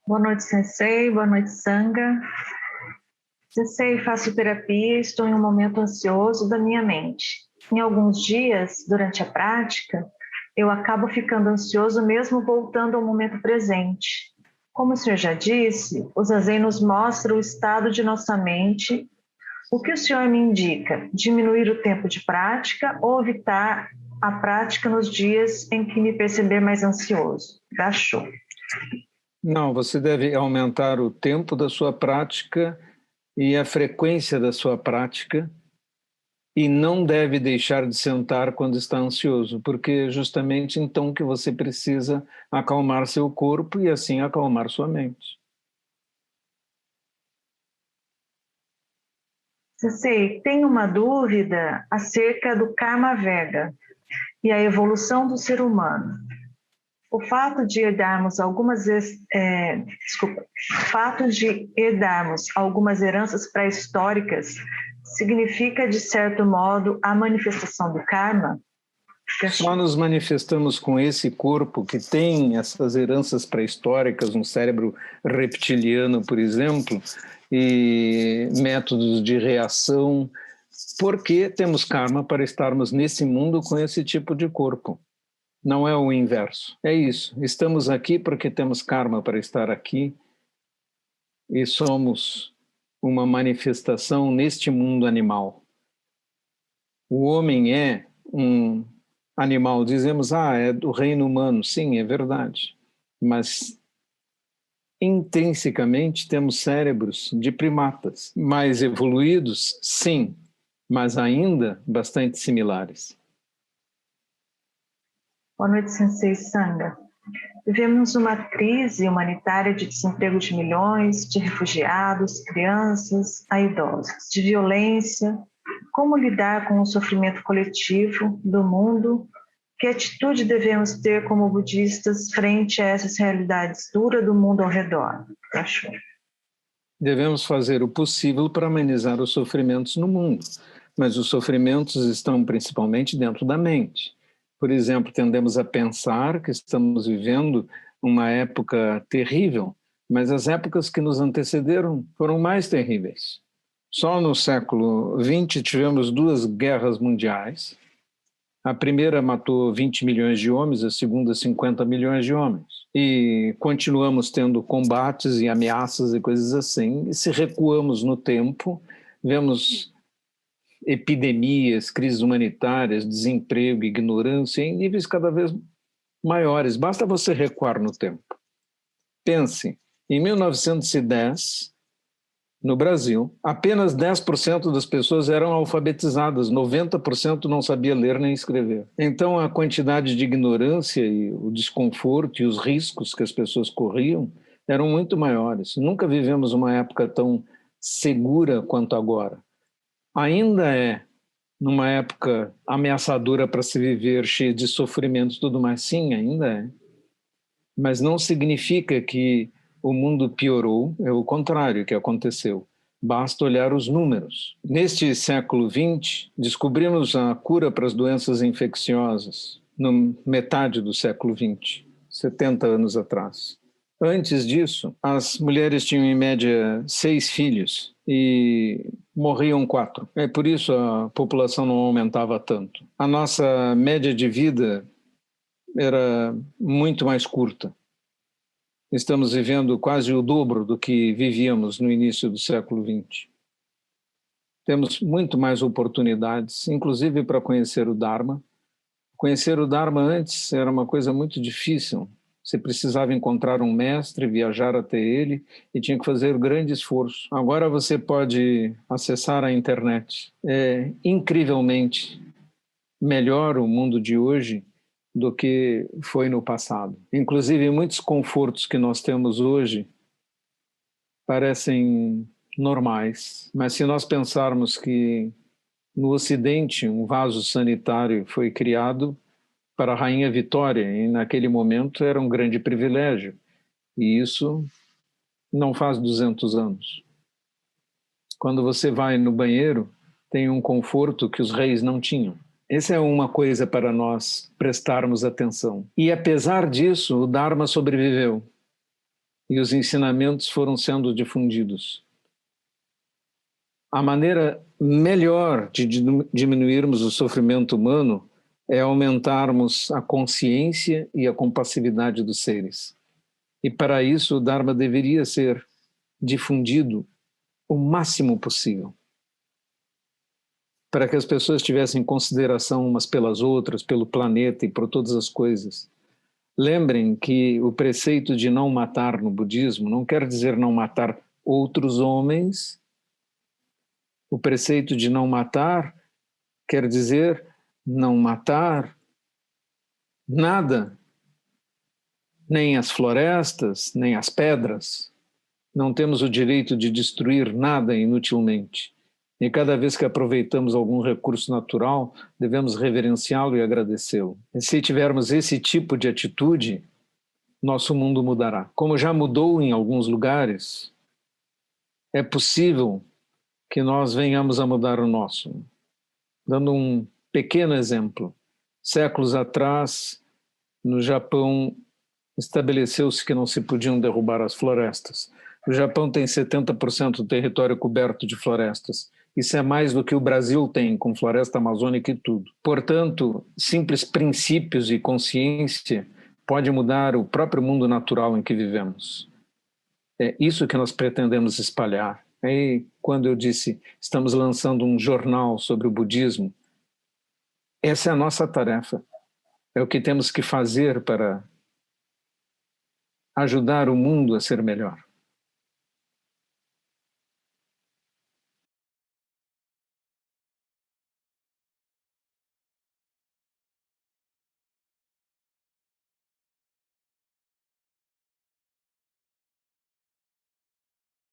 Boa noite, Sensei. Boa noite, Sangha. Sensei, faço terapia e estou em um momento ansioso da minha mente. Em alguns dias, durante a prática, eu acabo ficando ansioso mesmo voltando ao momento presente. Como o senhor já disse, o Zazen nos mostra o estado de nossa mente. O que o senhor me indica? Diminuir o tempo de prática ou evitar a prática nos dias em que me perceber mais ansioso? Gachou. Não, você deve aumentar o tempo da sua prática e a frequência da sua prática e não deve deixar de sentar quando está ansioso, porque é justamente então que você precisa acalmar seu corpo e assim acalmar sua mente. Sensei, tenho uma dúvida acerca do Karma Veda e a evolução do ser humano. O fato de herdarmos algumas heranças pré-históricas significa, de certo modo, a manifestação do karma? Só nos manifestamos com esse corpo que tem essas heranças pré-históricas, um cérebro reptiliano, por exemplo, e métodos de reação, porque temos karma para estarmos nesse mundo com esse tipo de corpo. Não é o inverso. É isso. Estamos aqui porque temos karma para estar aqui e somos uma manifestação neste mundo animal. O homem é um animal. Dizemos, é do reino humano. Sim, é verdade. Mas intrinsecamente temos cérebros de primatas. Mais evoluídos, sim, mas ainda bastante similares. Boa noite, Sensei Sangha. Vivemos uma crise humanitária de desemprego de milhões, de refugiados, crianças, a idosos, de violência. Como lidar com o sofrimento coletivo do mundo? Que atitude devemos ter como budistas frente a essas realidades duras do mundo ao redor? Devemos fazer o possível para amenizar os sofrimentos no mundo, mas os sofrimentos estão principalmente dentro da mente. Por exemplo, tendemos a pensar que estamos vivendo uma época terrível, mas as épocas que nos antecederam foram mais terríveis. Só no século XX tivemos 2 guerras mundiais. A primeira matou 20 milhões de homens, a segunda 50 milhões de homens. E continuamos tendo combates e ameaças e coisas assim. E se recuamos no tempo, vemos epidemias, crises humanitárias, desemprego, ignorância em níveis cada vez maiores. Basta você recuar no tempo. Pense, em 1910, no Brasil, apenas 10% das pessoas eram alfabetizadas, 90% não sabia ler nem escrever. Então, a quantidade de ignorância e o desconforto e os riscos que as pessoas corriam eram muito maiores. Nunca vivemos uma época tão segura quanto agora. Ainda é numa época ameaçadora para se viver, cheia de sofrimentos e tudo mais. Sim, ainda é. Mas não significa que o mundo piorou, é o contrário que aconteceu. Basta olhar os números. Neste século XX, descobrimos a cura para as doenças infecciosas, na metade do século XX, 70 anos atrás. Antes disso, as mulheres tinham em média 6 filhos e morriam 4. É por isso a população não aumentava tanto. A nossa média de vida era muito mais curta. Estamos vivendo quase o dobro do que vivíamos no início do século XX. Temos muito mais oportunidades, inclusive para conhecer o Dharma. Conhecer o Dharma antes era uma coisa muito difícil. Você precisava encontrar um mestre, viajar até ele e tinha que fazer grande esforço. Agora você pode acessar a internet. É incrivelmente melhor o mundo de hoje do que foi no passado. Inclusive, muitos confortos que nós temos hoje parecem normais, mas se nós pensarmos que no Ocidente um vaso sanitário foi criado para a Rainha Vitória e naquele momento era um grande privilégio, e isso não faz 200 anos. Quando você vai no banheiro, tem um conforto que os reis não tinham. Essa é uma coisa para nós prestarmos atenção. E apesar disso, o Dharma sobreviveu. e os ensinamentos foram sendo difundidos. A maneira melhor de diminuirmos o sofrimento humano é aumentarmos a consciência e a compassividade dos seres. E para isso o Dharma deveria ser difundido o máximo possível, para que as pessoas tivessem consideração umas pelas outras, pelo planeta e por todas as coisas. Lembrem que o preceito de não matar no budismo não quer dizer não matar outros homens. O preceito de não matar quer dizer não matar nada, nem as florestas, nem as pedras. Não temos o direito de destruir nada inutilmente. E cada vez que aproveitamos algum recurso natural, devemos reverenciá-lo e agradecê-lo. E se tivermos esse tipo de atitude, nosso mundo mudará. Como já mudou em alguns lugares, é possível que nós venhamos a mudar o nosso. Dando um pequeno exemplo. Séculos atrás, no Japão, estabeleceu-se que não se podiam derrubar as florestas. O Japão tem 70% do território coberto de florestas. Isso é mais do que o Brasil tem, com floresta amazônica e tudo. Portanto, simples princípios e consciência pode mudar o próprio mundo natural em que vivemos. É isso que nós pretendemos espalhar. E quando eu disse, estamos lançando um jornal sobre o budismo, essa é a nossa tarefa. É o que temos que fazer para ajudar o mundo a ser melhor.